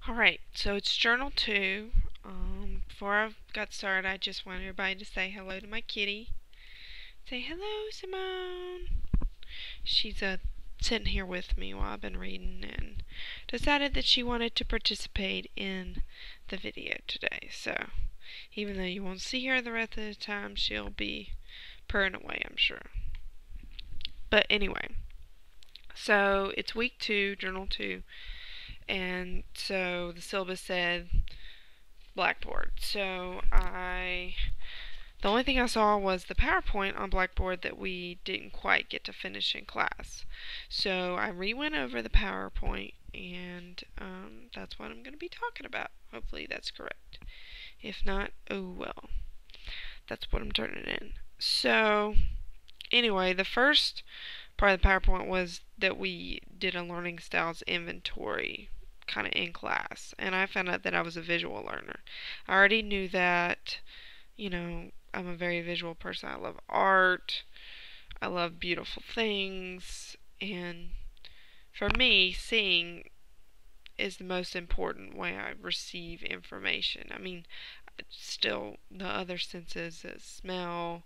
Alright, so it's Journal 2. Before I got started, I just want everybody to say hello to my kitty. Say hello, Simone. She's sitting here with me while I've been reading and decided that she wanted to participate in the video today. So, even though you won't see her the rest of the time, she'll be purring away, I'm sure. But anyway, so it's week 2, Journal 2, and so the syllabus said Blackboard. So the only thing I saw was the PowerPoint on Blackboard that we didn't quite get to finish in class. So I re-went over the PowerPoint, and that's what I'm going to be talking about. Hopefully that's correct. If not, oh well. That's what I'm turning in. So anyway, the first part of the PowerPoint was that we did a learning styles inventory kind of in class, and I found out that I was a visual learner. I already knew that, I'm a very visual person. I love art, I love beautiful things, and for me, seeing is the most important way I receive information. I mean, still the other senses, smell,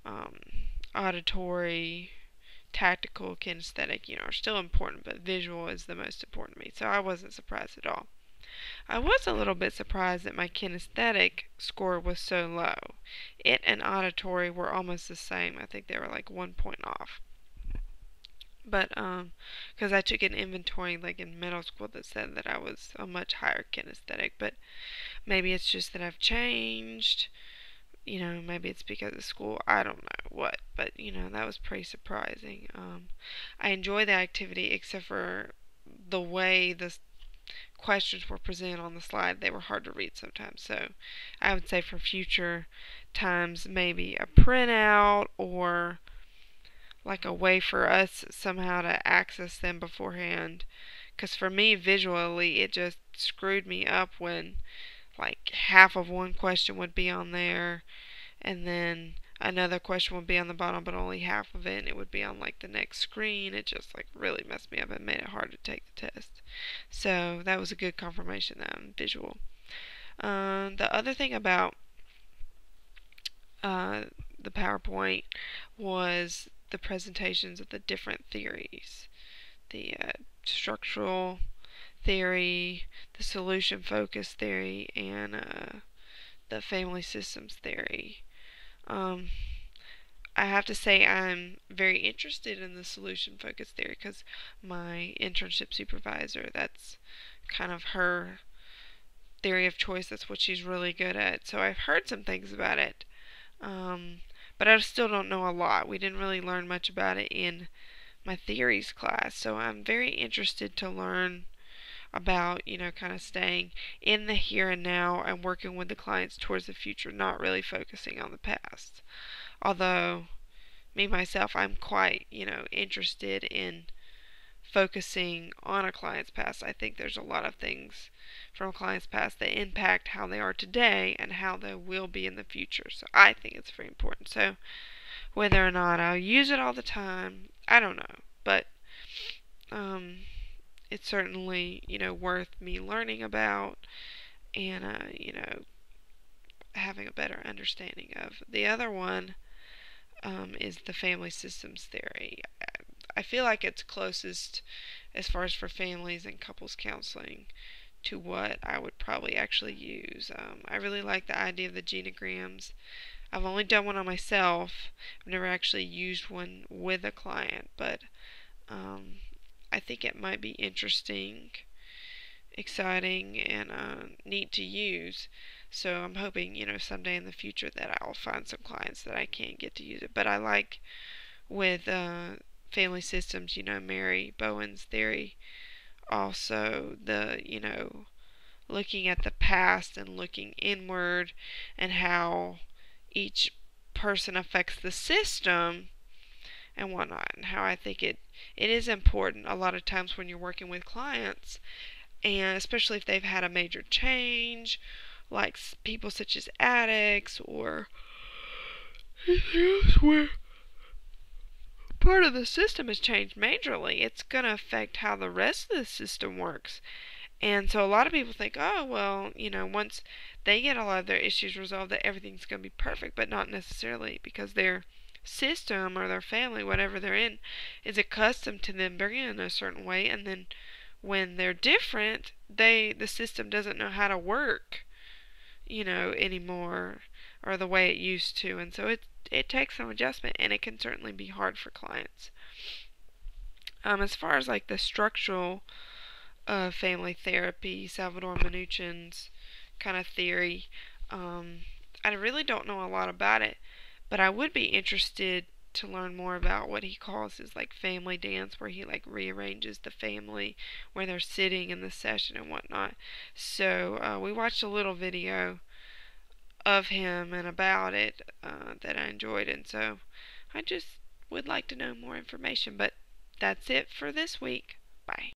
um, auditory, tactical, kinesthetic, are still important, but visual is the most important to me. So I wasn't surprised at all. I was a little bit surprised that my kinesthetic score was so low. It and auditory were almost the same. I think they were like 1 point off. But because I took an inventory like in middle school that said that I was a much higher kinesthetic, but maybe it's just that I've changed. Maybe it's because of school. I don't know what, but that was pretty surprising. I enjoy the activity except for the way the questions were presented on the slide. They were hard to read sometimes. So I would say for future times, maybe a printout or like a way for us somehow to access them beforehand. Because for me, visually, it just screwed me up when like half of one question would be on there and then another question would be on the bottom but only half of it, and it would be on like the next screen. It just like really messed me up and made it hard to take the test. So that was a good confirmation that I'm visual. The other thing about the PowerPoint was the presentations of the different theories. The structural theory, the solution focus theory, and the family systems theory. I have to say I'm very interested in the solution focused theory because my internship supervisor, that's kind of her theory of choice. That's what she's really good at. So I've heard some things about it, but I still don't know a lot. We didn't really learn much about it in my theories class, so I'm very interested to learn about, kind of staying in the here and now and working with the clients towards the future, not really focusing on the past. Although, me myself, I'm quite, interested in focusing on a client's past. I think there's a lot of things from a client's past that impact how they are today and how they will be in the future. So I think it's very important. So whether or not I'll use it all the time, I don't know. But it's certainly, worth me learning about and, having a better understanding of. The other one is the family systems theory. I feel like it's closest, as far as for families and couples counseling, to what I would probably actually use. I really like the idea of the genograms. I've only done one on myself. I've never actually used one with a client, but I think it might be interesting, exciting, and neat to use. So I'm hoping, someday in the future that I'll find some clients that I can get to use it. But I like with family systems, Mary Bowen's theory. Also, looking at the past and looking inward and how each person affects the system and whatnot, and how I think it is important a lot of times when you're working with clients, and especially if they've had a major change, like people such as addicts or where part of the system has changed majorly. It's going to affect how the rest of the system works. And so a lot of people think, oh, well, once they get a lot of their issues resolved, that everything's going to be perfect, but not necessarily, because their system or their family, whatever they're in, is accustomed to them being in a certain way, and then when they're different, the system doesn't know how to work, anymore, or the way it used to, and so it takes some adjustment, and it can certainly be hard for clients. As far as like the structural family therapy, Salvador Minuchin's kind of theory, I really don't know a lot about it, but I would be interested to learn more about what he calls his like family dance, where he like rearranges the family where they're sitting in the session and whatnot. So we watched a little video of him and about it that I enjoyed, and so I just would like to know more information. But that's it for this week. Bye.